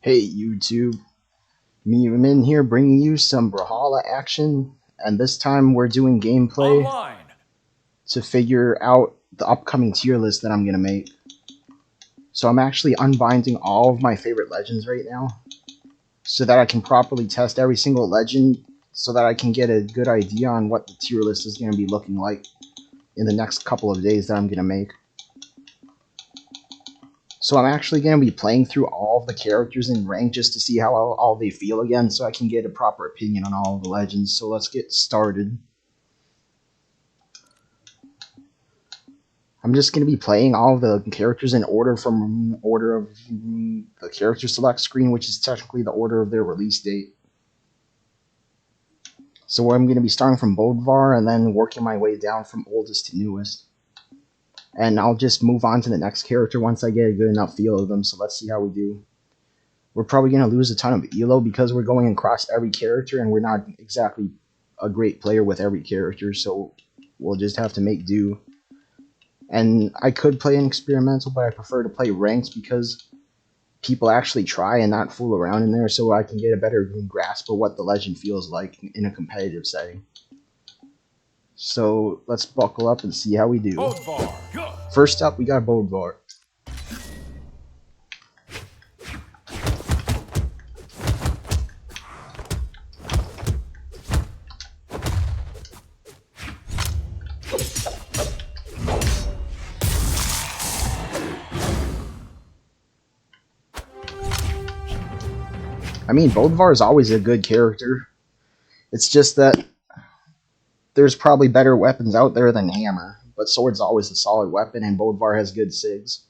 Hey YouTube, Min here bringing you some Brawlhalla action, and this time we're doing gameplay Online. to figure out the upcoming tier list that I'm gonna make. So I'm actually unbinding all of my favorite legends right now, so that I can properly test every single legend, so that I can get a good idea on what the tier list is gonna be looking like in the next couple of days that I'm gonna make. So I'm actually going to be playing through all of the characters in rank just to see how all they feel again, so I can get a proper opinion on all of the legends. So let's get started. I'm just going to be playing all of the characters in order from order of the character select screen, which is technically the order of their release date. So I'm going to be starting from Bodvar and then working my way down from oldest to newest. And I'll just move on to the next character once I get a good enough feel of them, so let's see how we do. We're probably going to lose a ton of elo because we're going across every character and we're not exactly a great player with every character, so we'll just have to make do. And I could play an experimental, but I prefer to play ranked because people actually try and not fool around in there, so I can get a better grasp of what the legend feels like in a competitive setting. So let's buckle up and see how we do. Bodvar, go. First up, we got Bodvar. I mean, Bodvar is always a good character. It's just that there's probably better weapons out there than Hammer, but Sword's always a solid weapon, and Bodvar has good SIGs.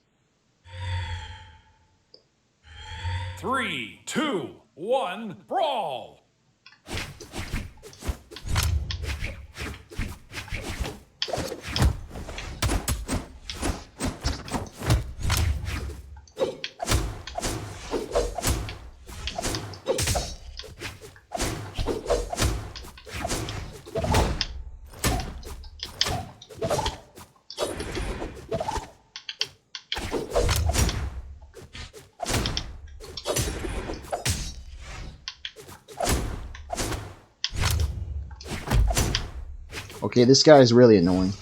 3, 2, 1, brawl! Okay, this guy is really annoying.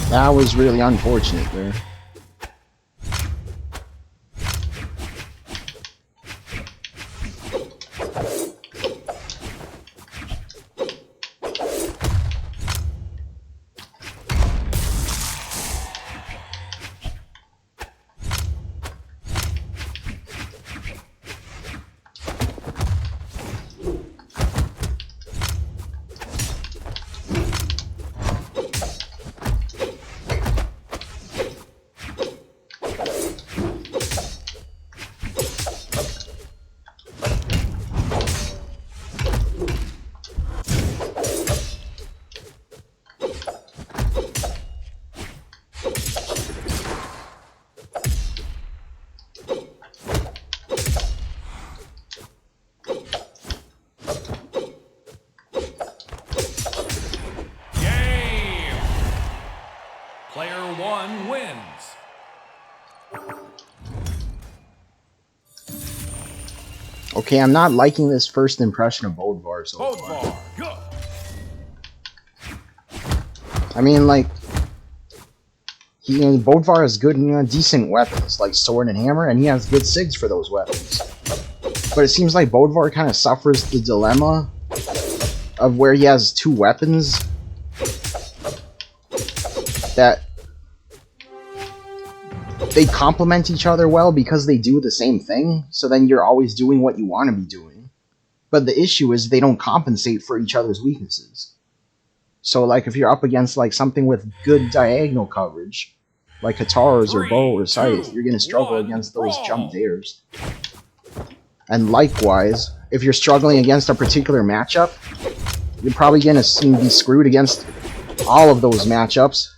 That was really unfortunate there. one wins. Okay, I'm not liking this first impression of Bodvar so far. Bodvar, go. I mean, like, Bodvar has good, decent weapons, like sword and hammer, and he has good sigs for those weapons. But it seems like Bodvar kind of suffers the dilemma of where he has two weapons that they complement each other well because they do the same thing, so then you're always doing what you want to be doing. But the issue is they don't compensate for each other's weaknesses. So, like, if you're up against, like, something with good diagonal coverage, like Katars or bow or scythe, you're going to struggle against those jump dares. And likewise, if you're struggling against a particular matchup, you're probably going to be screwed against all of those matchups,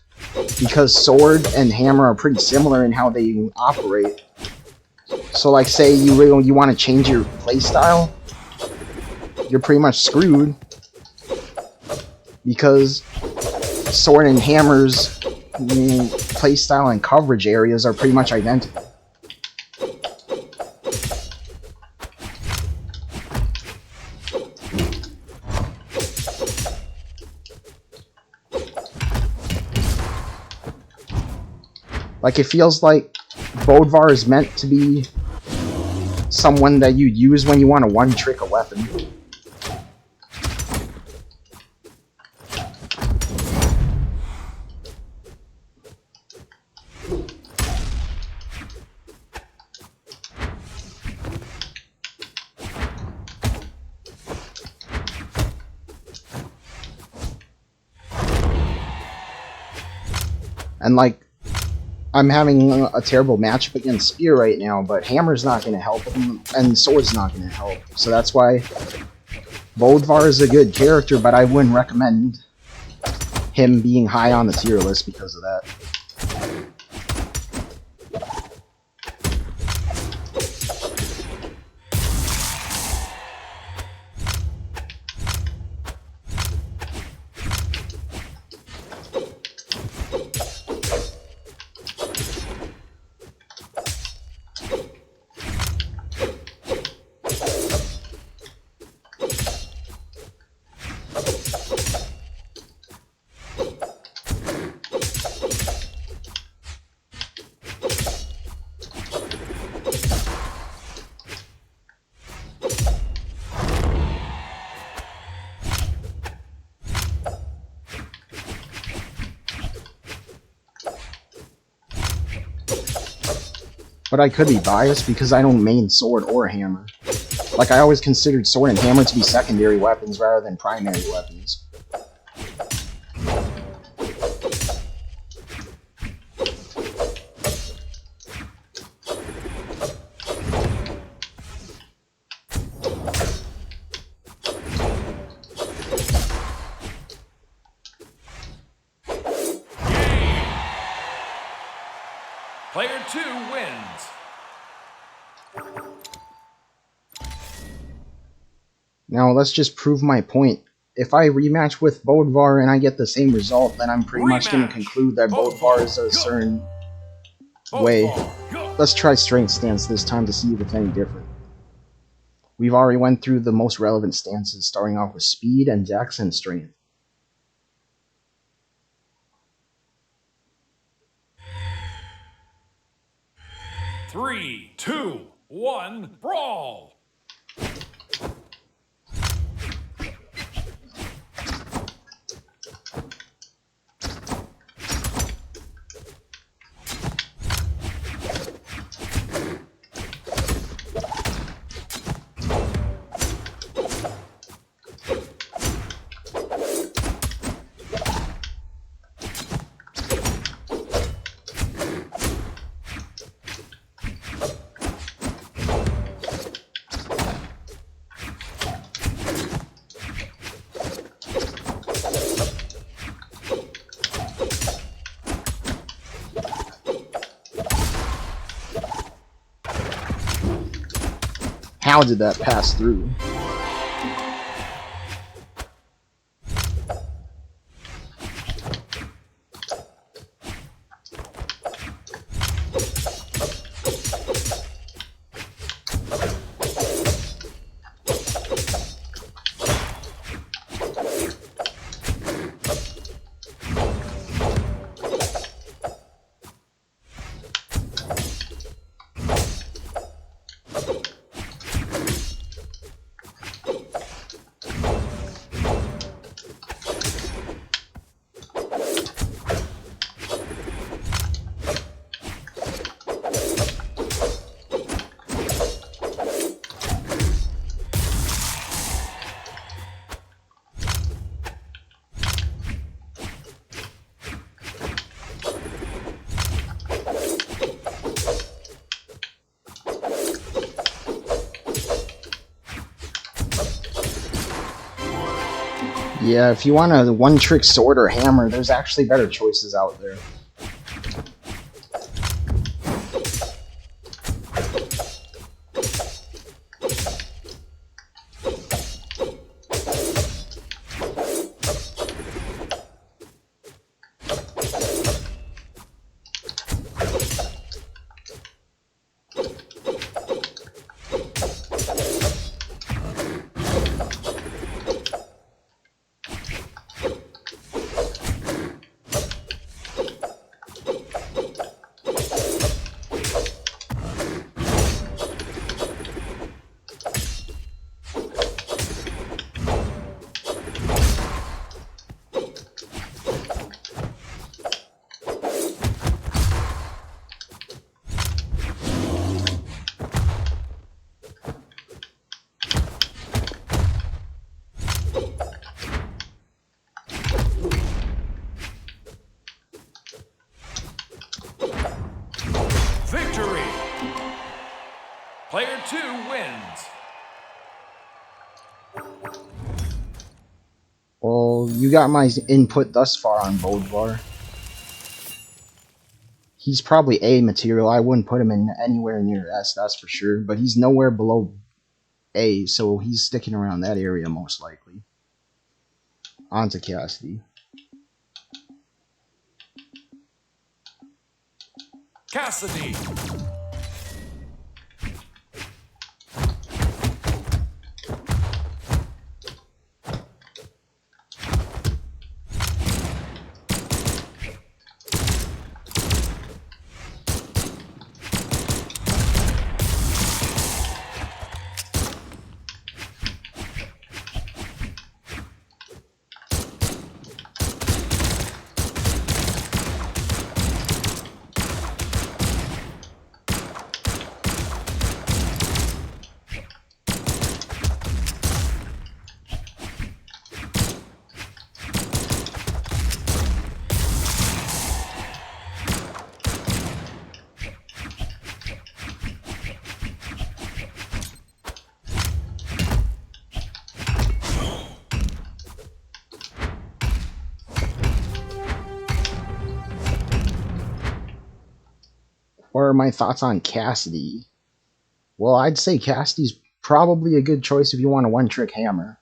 because sword and hammer are pretty similar in how they operate. So, like, say you want to change your playstyle, you're pretty much screwed, because sword and hammer's playstyle and coverage areas are pretty much identical. Like, it feels like Bodvar is meant to be someone that you use when you want to one-trick a weapon. And, like, I'm having a terrible matchup against Spear right now, but Hammer's not going to help him, and Sword's not going to help. So that's why Bodvar is a good character, but I wouldn't recommend him being high on the tier list because of that. But I could be biased because I don't main sword or hammer. Like, I always considered sword and hammer to be secondary weapons rather than primary weapons. Player 2 wins. Now, let's just prove my point. If I rematch with Bodvar and I get the same result, then I'm pretty much going to conclude that Bodvar is a certain way. Let's try strength stance this time to see if it's any different. We've already went through the most relevant stances, starting off with speed and dex and strength. Three, two, one, brawl! How did that pass through? Yeah, if you want a one-trick sword or hammer, there's actually better choices out there. Victory! Player 2 wins. Well, you got my input thus far on Bodvar. He's probably A material. I wouldn't put him in anywhere near S, that's for sure. But he's nowhere below A, so he's sticking around that area most likely. On to Cassidy. Cassidy. What are my thoughts on Cassidy? Well, I'd say Cassidy's probably a good choice if you want a one-trick hammer.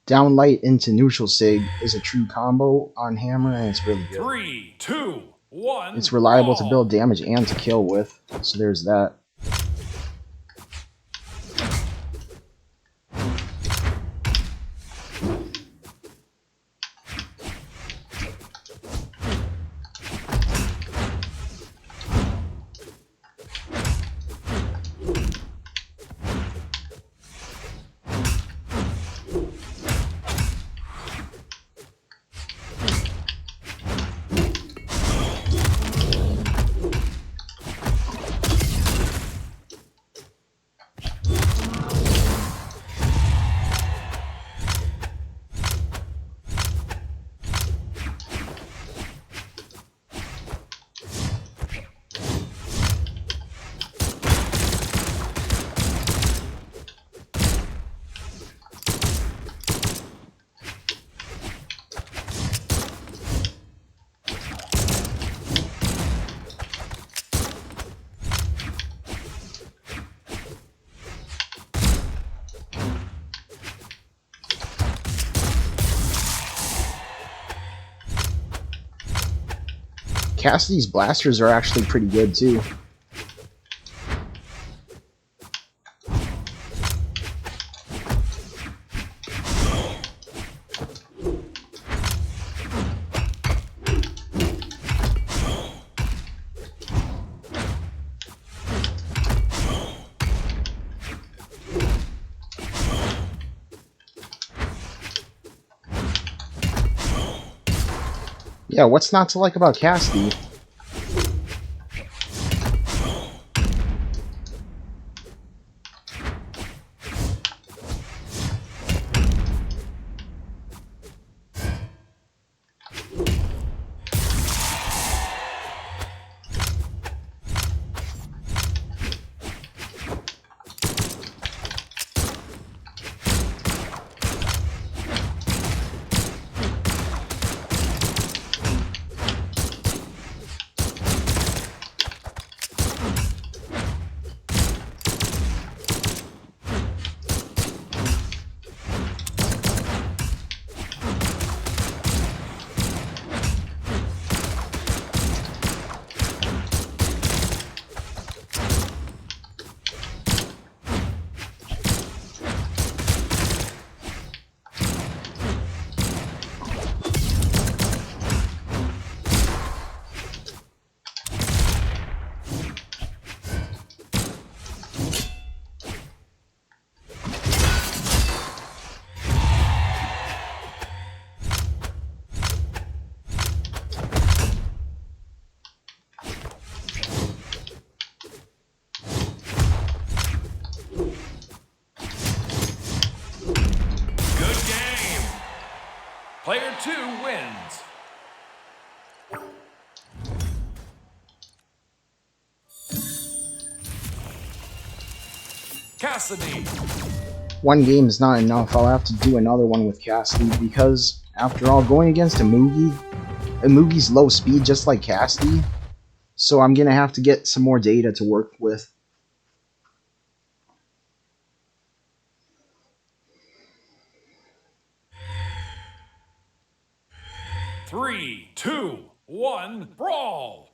Down light into neutral sig is a true combo on hammer, and it's really good. 3, 2, 1. It's reliable to brawl. build damage and to kill with, so there's that. Cassidy's blasters are actually pretty good too. Yeah, what's not to like about Cassidy? Player 2 wins. Cassidy. One game is not enough. I'll have to do another one with Cassidy because, after all, going against a Mugi's low speed just like Cassidy, so I'm gonna have to get some more data to work with. Three, two, one, brawl!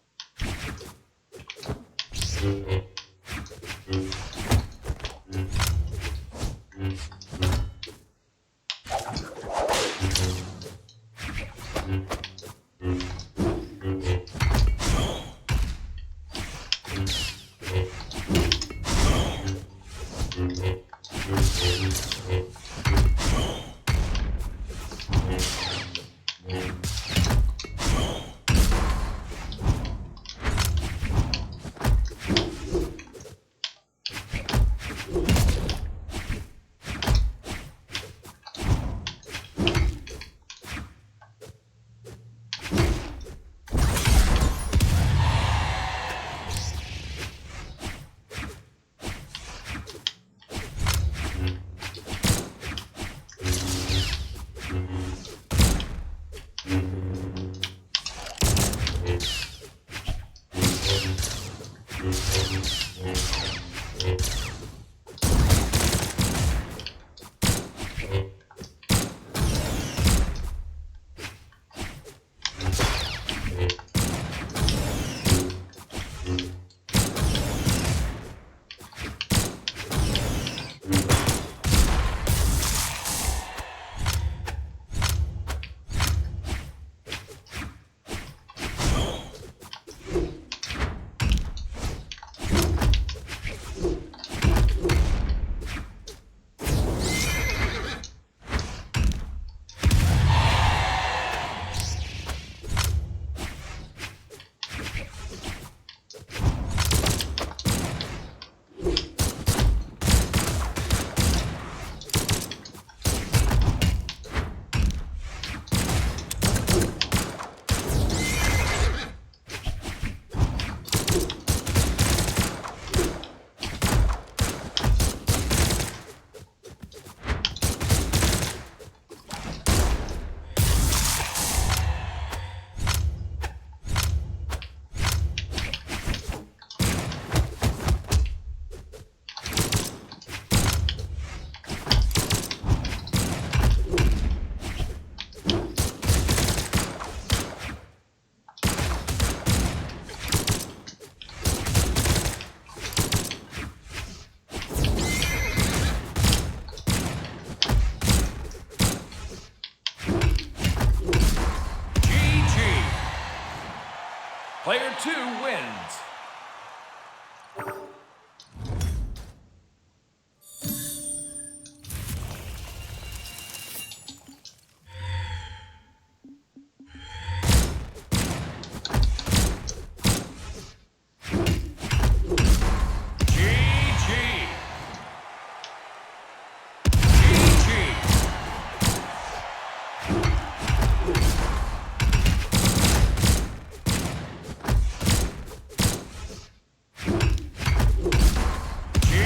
Player 2 wins.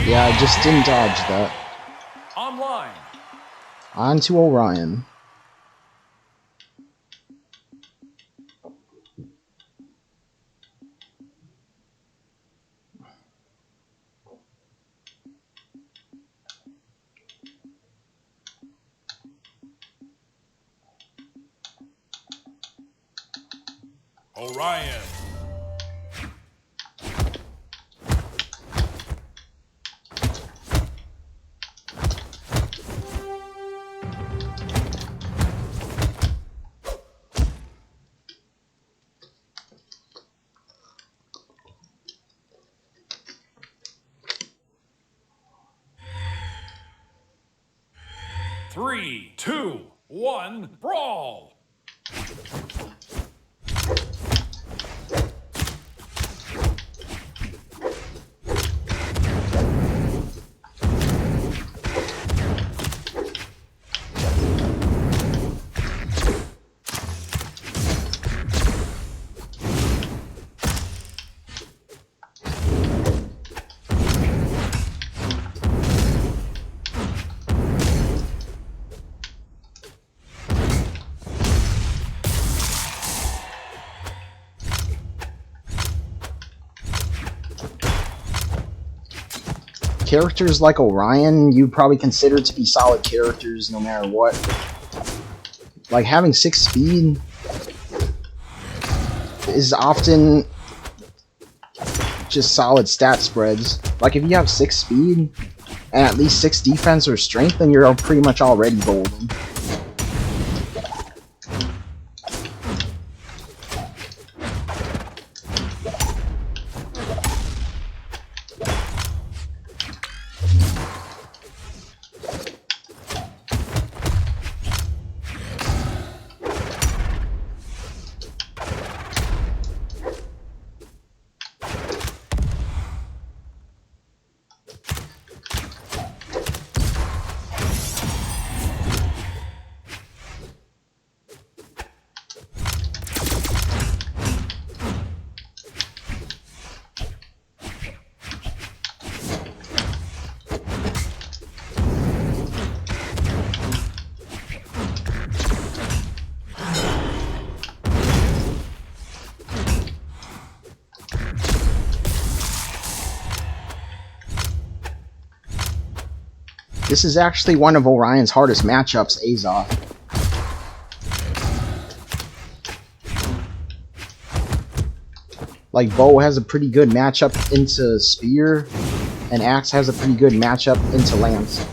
Yeah, I just didn't dodge that. Online. On to Orion. Orion. Three, two, one, brawl! characters like Orion, you probably consider to be solid characters no matter what. Like, having 6 speed is often just solid stat spreads. Like, if you have 6 speed and at least 6 defense or strength, then you're pretty much already golden. This is actually one of Orion's hardest matchups, Azoth. Like, Bow has a pretty good matchup into Spear, and Axe has a pretty good matchup into Lance.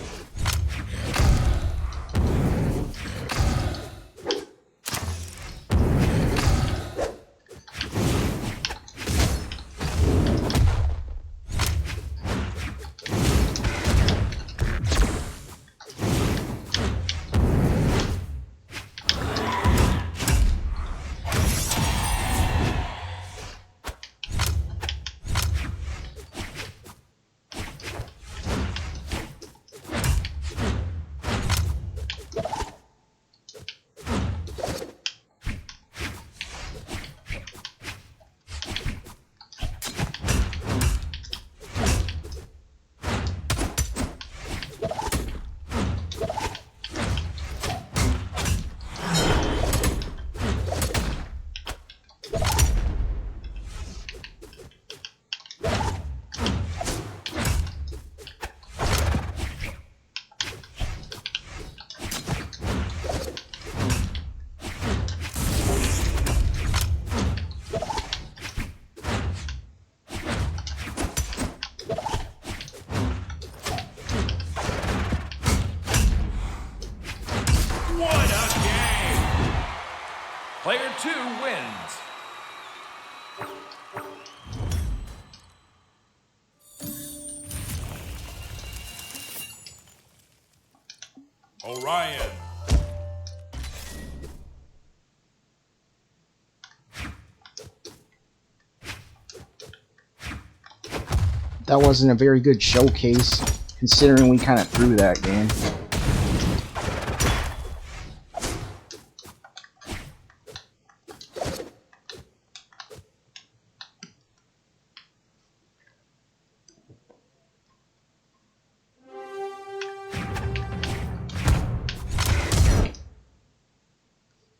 Player 2 wins. Orion. That wasn't a very good showcase, considering we kind of threw that game.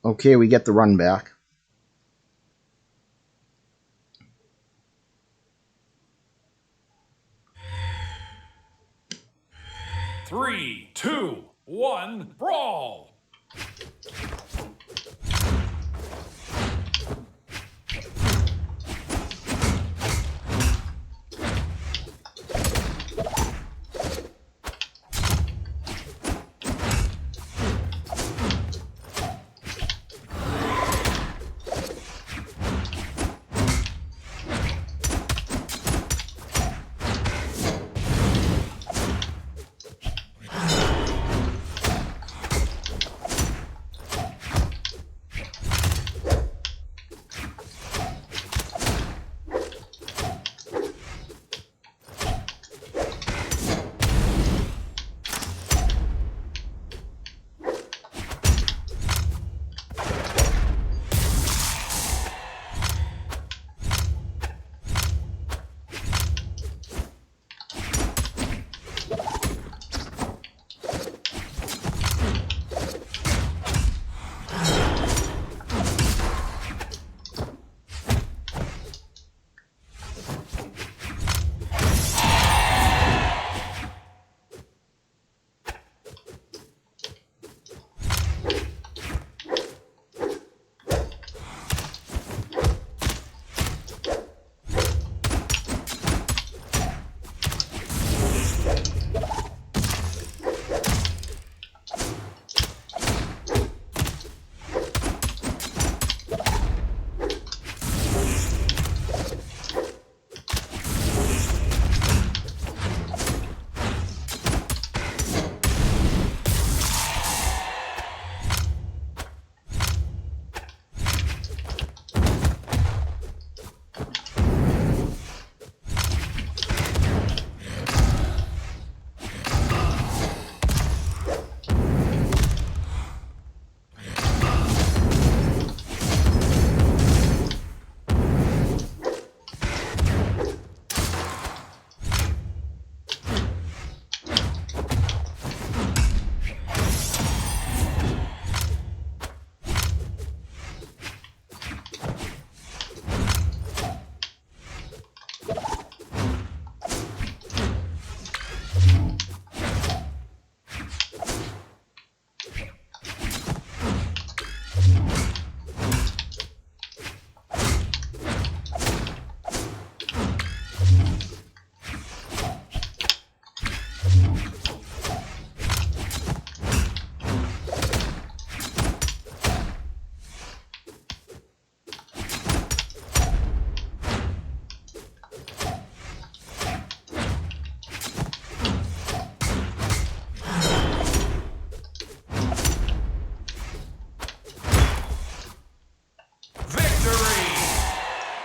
Okay, we get the run back. Three, two, one, brawl!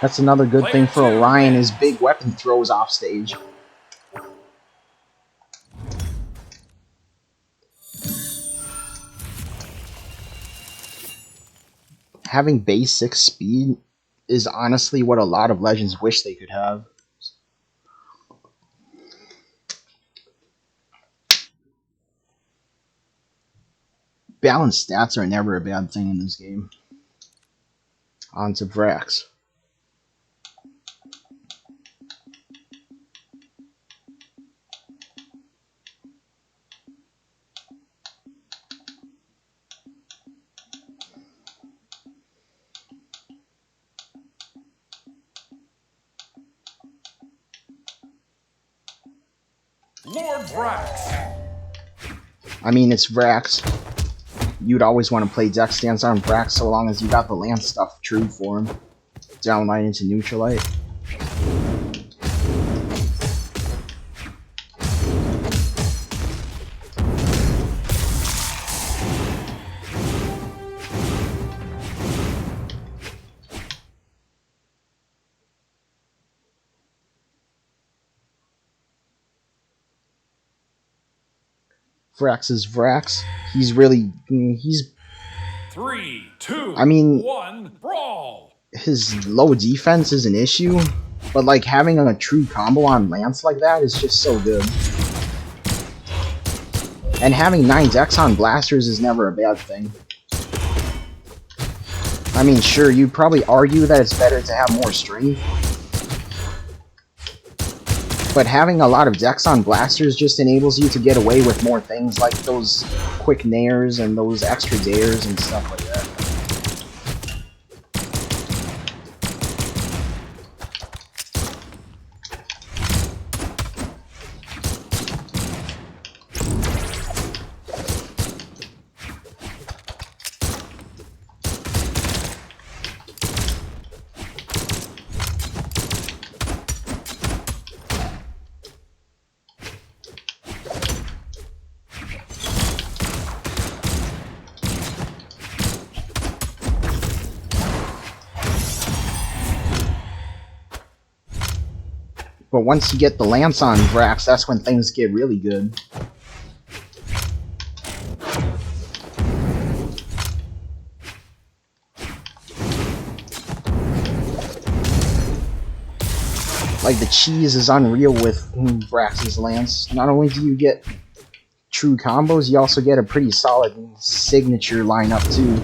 That's another good thing Player for 2 Orion is wins. big weapon throws off stage. Having base 6 speed is honestly what a lot of legends wish they could have. Balanced stats are never a bad thing in this game. On to Vrax. Lord Vrax. I mean, it's Vrax. You'd always want to play deck stance on Vrax so long as you got the land stuff true for him. Downline into Neutralite. Vrax is Vrax. He's really... he's... 3, 2, I mean, 1, brawl. his low defense is an issue, but like having a true combo on Lance like that is just so good. And having 9 decks on blasters is never a bad thing. I mean, sure, you'd probably argue that it's better to have more strength, but having a lot of decks on blasters just enables you to get away with more things like those quick nairs and those extra dares and stuff like that. But once you get the Lance on Vrax, that's when things get really good. Like, the cheese is unreal with Vrax's Lance. Not only do you get true combos, you also get a pretty solid signature lineup, too.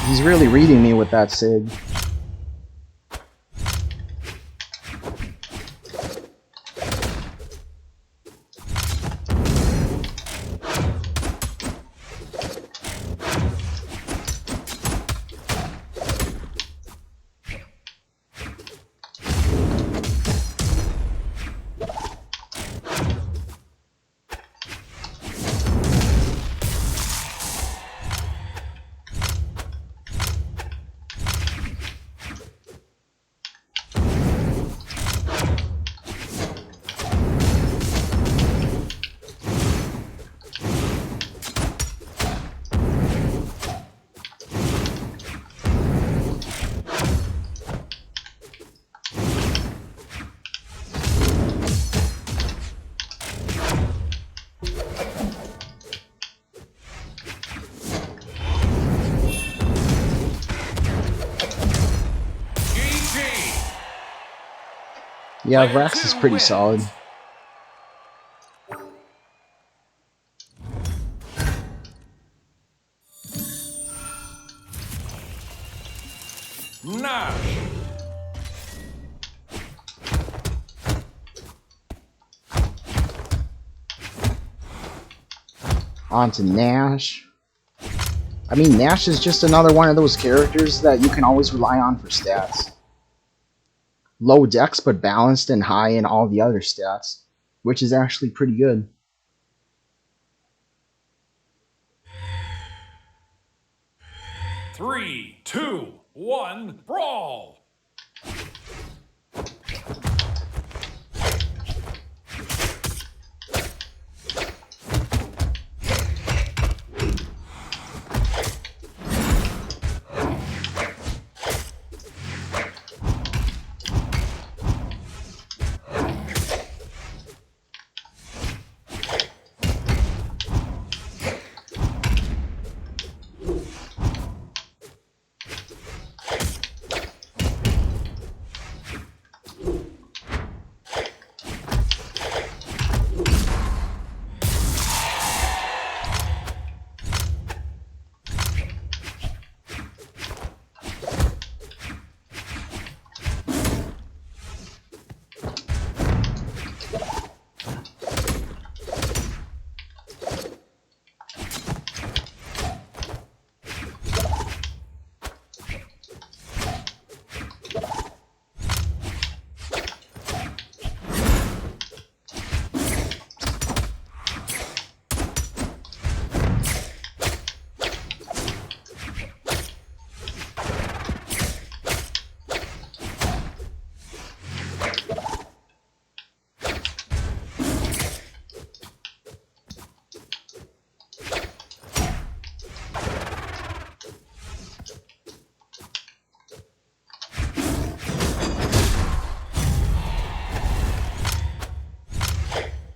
He's really reading me with that Sig. Yeah, Vrax is pretty solid. Nash. On to Nash. I mean, Nash is just another one of those characters that you can always rely on for stats. Low dex, but balanced and high in all the other stats, which is actually pretty good. Three, two, one, brawl!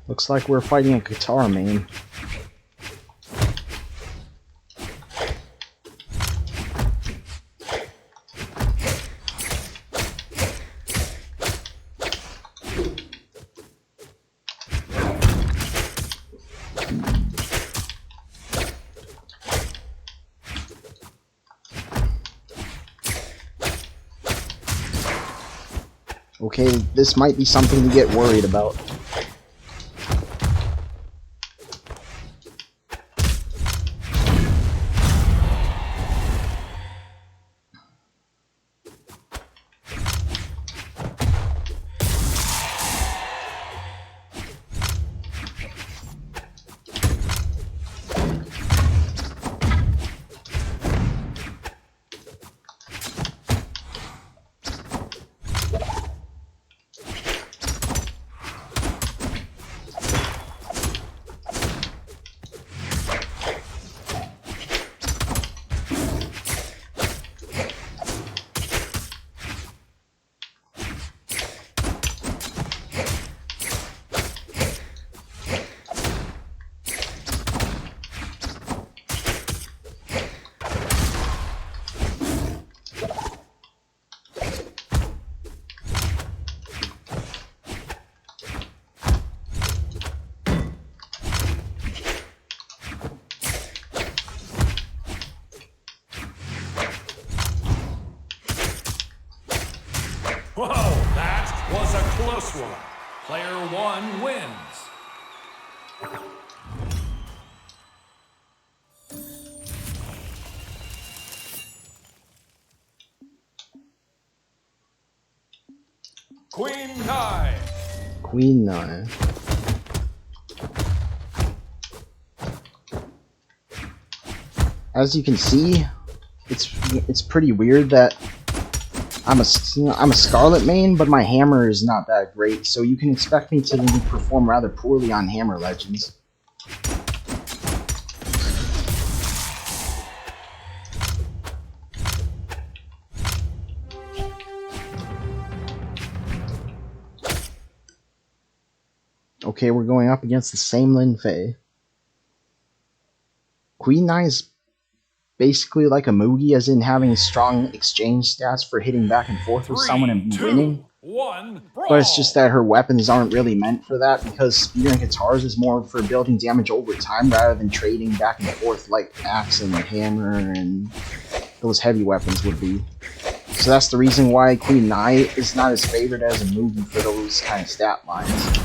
Looks like we're fighting a guitar main. Okay, this might be something to get worried about. Whoa, that was a close one. Player one wins. Queen 9. Queen 9. As you can see, it's pretty weird that I'm a Scarlet main, but my hammer is not that great, so you can expect me to perform rather poorly on Hammer Legends. Okay, we're going up against the same Lin Fei. Queen 9 is basically like a Mugi, as in having strong exchange stats for hitting back and forth with someone and winning. But it's just that her weapons aren't really meant for that, because spear and guitars is more for building damage over time rather than trading back and forth like axe and hammer and those heavy weapons would be. So that's the reason why Queen Knight is not as favored as a movie for those kind of stat lines.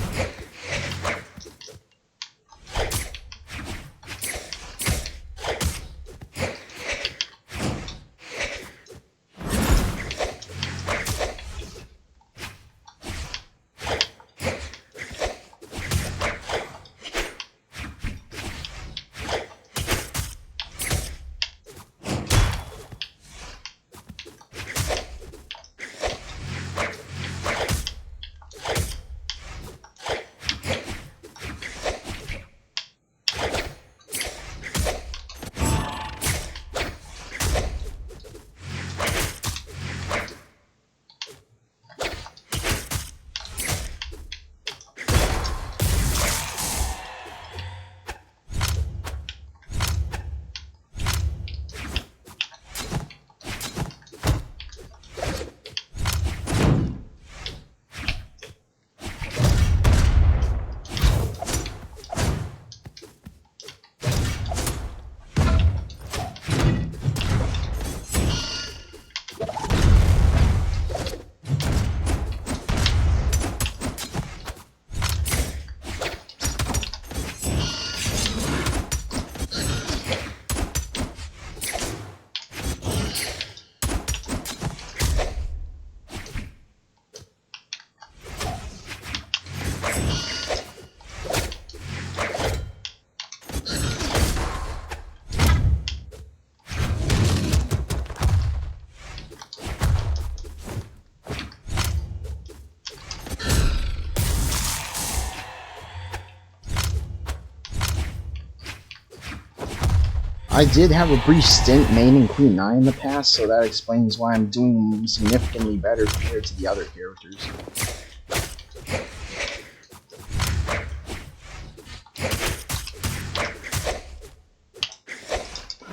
I did have a brief stint maining Queen Nine in the past, so that explains why I'm doing significantly better compared to the other characters.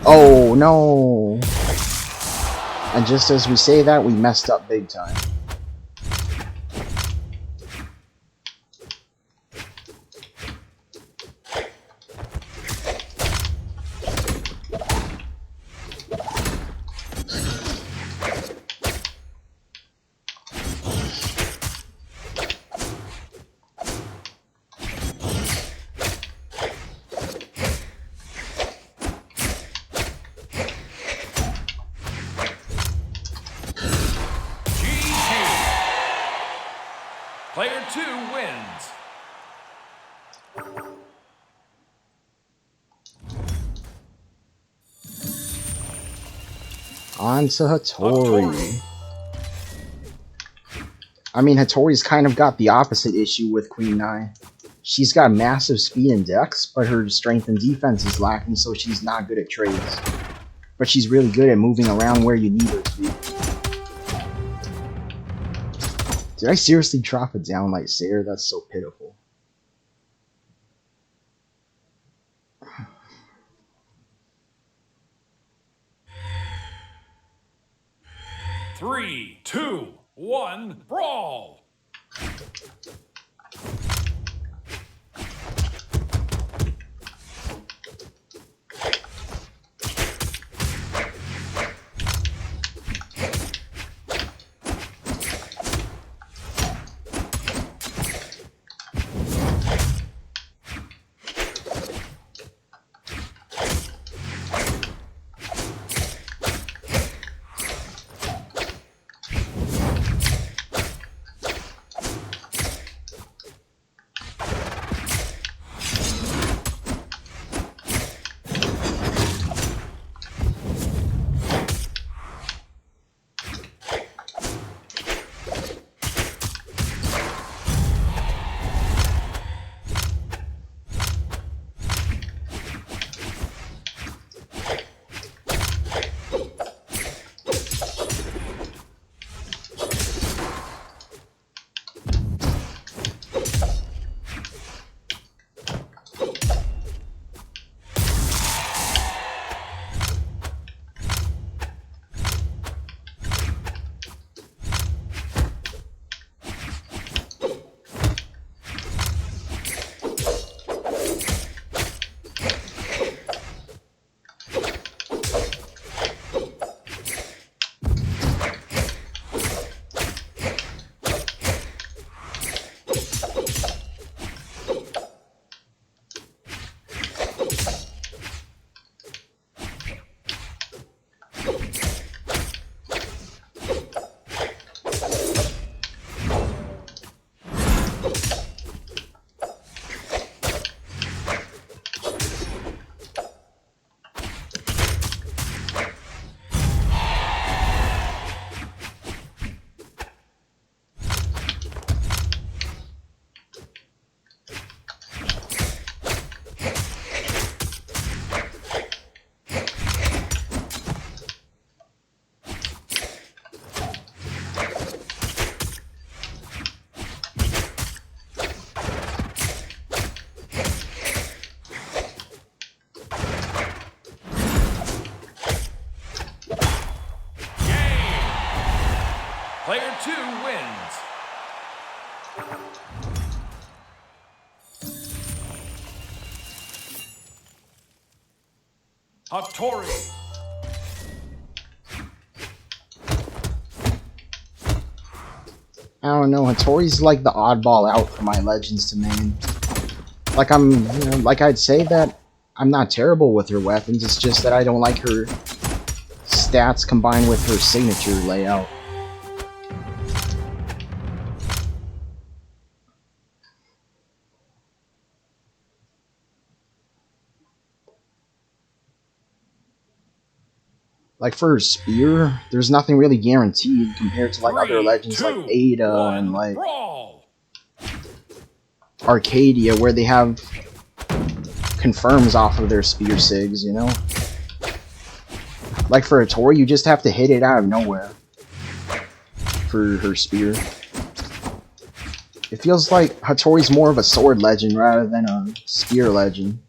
Oh no! And just as we say that, we messed up big time. Player 2 wins. On to Hattori. I mean, Hattori's kind of got the opposite issue with Queen Nine. She's got massive speed and dex, but her strength and defense is lacking, so she's not good at trades. But she's really good at moving around where you need her to be. Did I seriously drop a downlight Sayer? That's so pitiful. Three, two, one, brawl! Player 2 wins. Hattori. I don't know, Hattori's like the oddball out for my Legends to main. Like like I'd say that I'm not terrible with her weapons, it's just that I don't like her stats combined with her signature layout. Like for her spear, there's nothing really guaranteed compared to like other 3, legends like 2, Ada and 1, like brawl. Arcadia, where they have confirms off of their spear sigs, you know? Like for a Tori, you just have to hit it out of nowhere for her spear. It feels like Hattori's more of a sword legend rather than a spear legend.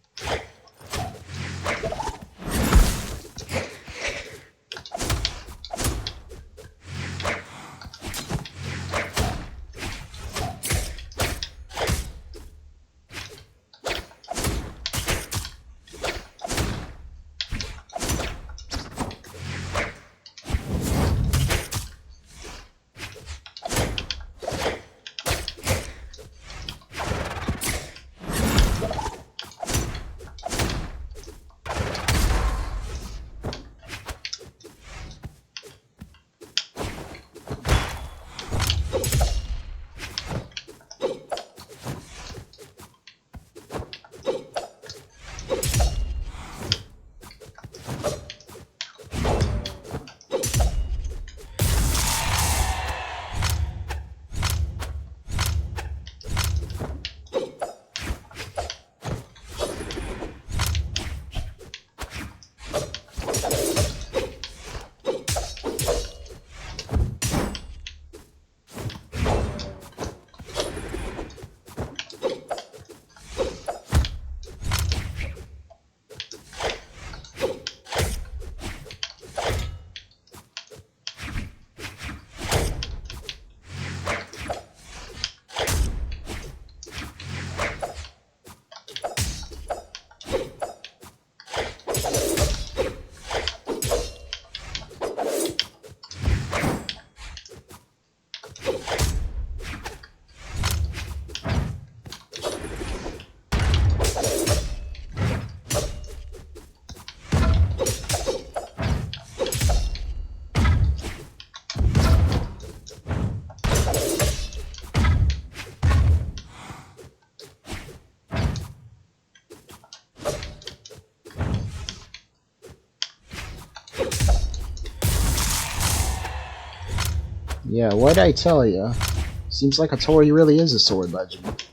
Yeah, what'd I tell ya? Seems like Hattori really is a sword legend.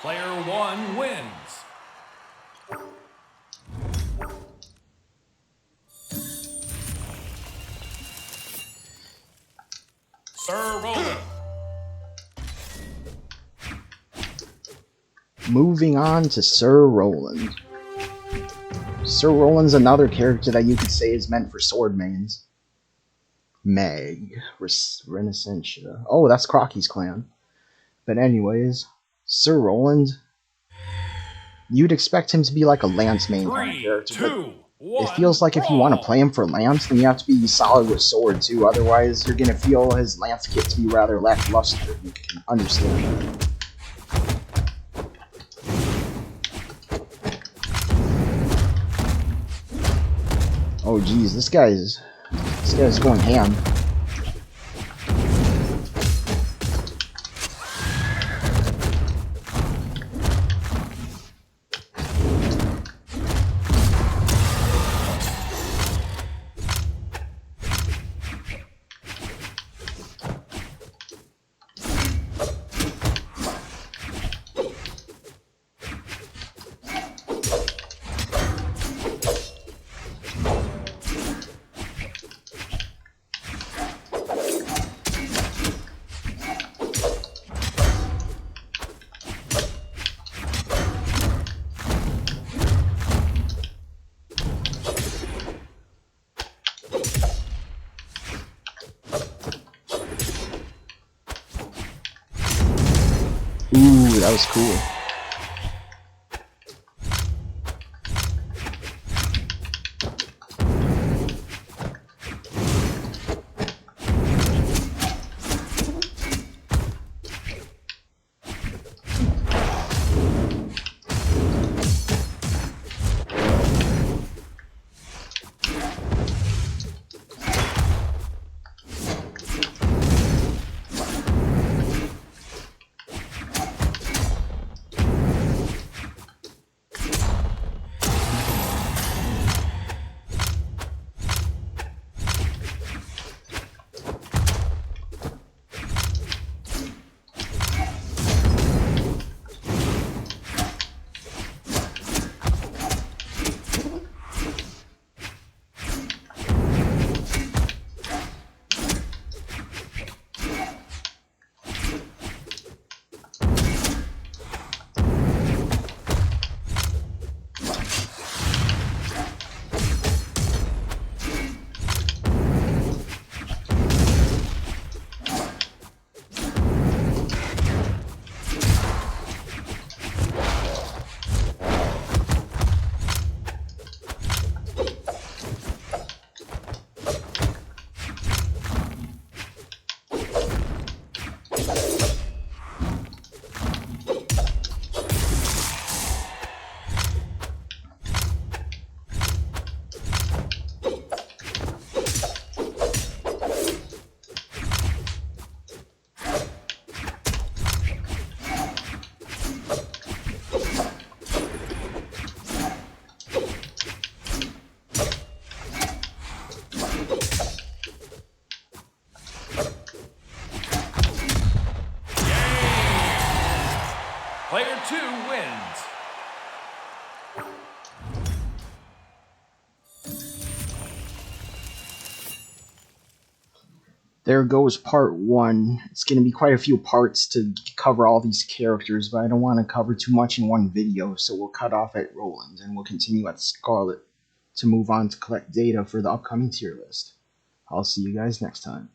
Player 1 wins. Sir Roland. Moving on to Sir Roland. Sir Roland's another character that you could say is meant for sword mains. Meg. Renacentia. Oh, that's Crocky's clan. But anyways, Sir Roland, you'd expect him to be like a Lance main kind of character, but it feels like if you want to play him for Lance, then you have to be solid with sword too, otherwise you're going to feel his Lance kit to be rather lackluster, you can understand. Oh geez, this guy's going ham. Ooh, that was cool. Player 2 wins. There goes part one. It's going to be quite a few parts to cover all these characters, but I don't want to cover too much in one video, so we'll cut off at Roland and we'll continue at Scarlet to move on to collect data for the upcoming tier list. I'll see you guys next time.